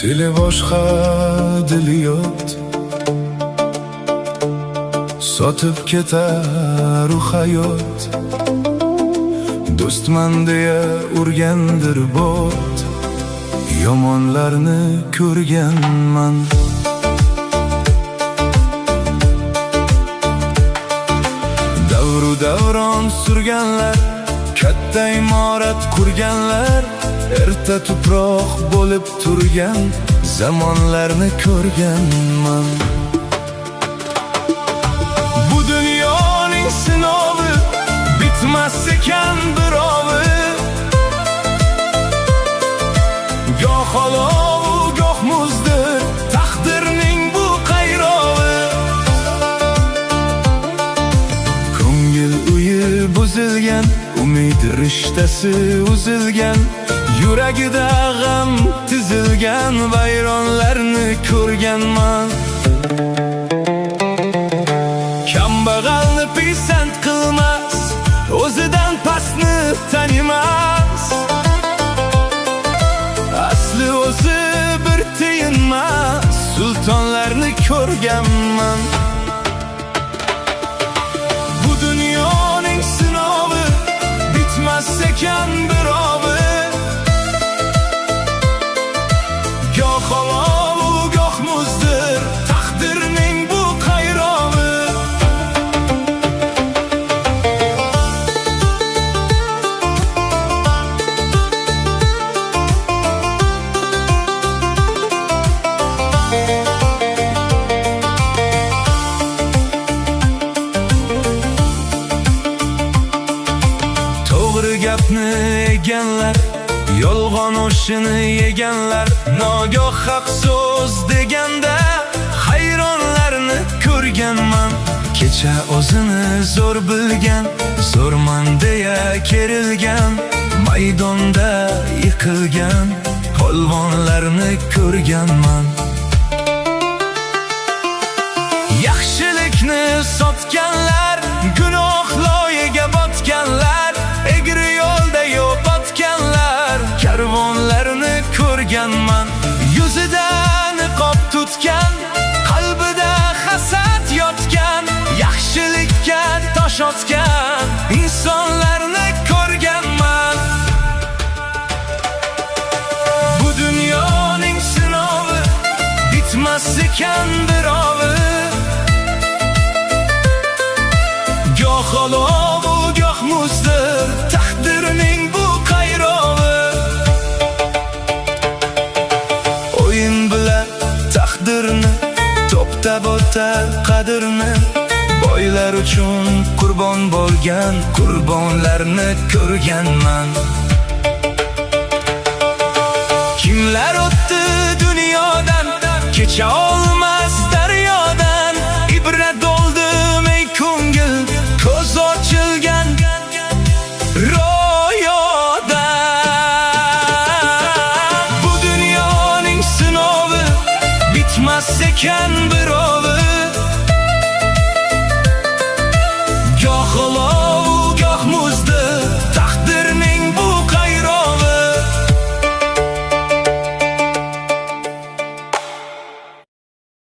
Tili boshqa dili yot, sotib ketar u hayot. Do'stman deya urgandir bot, yomonlarni ko'rganman. Davru davron surganlar, katta imorat qurganlar, erta tuproq bo'lib turgan zamonlarni ko'rganman. Bu dunyoning sinovi bitmas ekan birovi, goh olov, goh muzdir taqdirning bu qayrovi. Ko'ngil uyi buzilgan, umid rishtasi uzilgan, yuragida g'am tizilgan vayronlarni ko'rganman. Kambag'alni pisand qilmas, o'zidan pastni tanimas. Asli o'zi bir tiyinmas, sultonlarni ko'rganman. Bu dunyoning sinovi bitmas ekan birovi, goh olov, goh muzdir taqdirning bu qayrovi. To'g'ri gapni eganlar, yolg'on oshini yeganlar, nogoh haq so'z deganda hayronlarni ko'rganman. Kecha o'zini zo'r bilgan, zo'rman deya kerilgan, maydonda yiqilgan polvonlarni ko'rganman. Yaxshilikni sotganlar, gunoh loyiga botganlar, egri yo'lda yo'qotganlar karvonlarni ko'rganman. Yuzida niqob tutgan, qalbida hasad yotgan, yaxshilikka tosh otgan insonlarni ko'rganman. Bu dunyoning sinovi bitmas ekan birovi, goh olov, goh muzdir taqdirning bu qayrovi. O'yin bilan taqdirni to'xtab o'tar qadrni, boylar uchun qurbon bo'lgan qurbonlarni ko'rganman. Kimlar o'tdi dunyodan, kecha olmay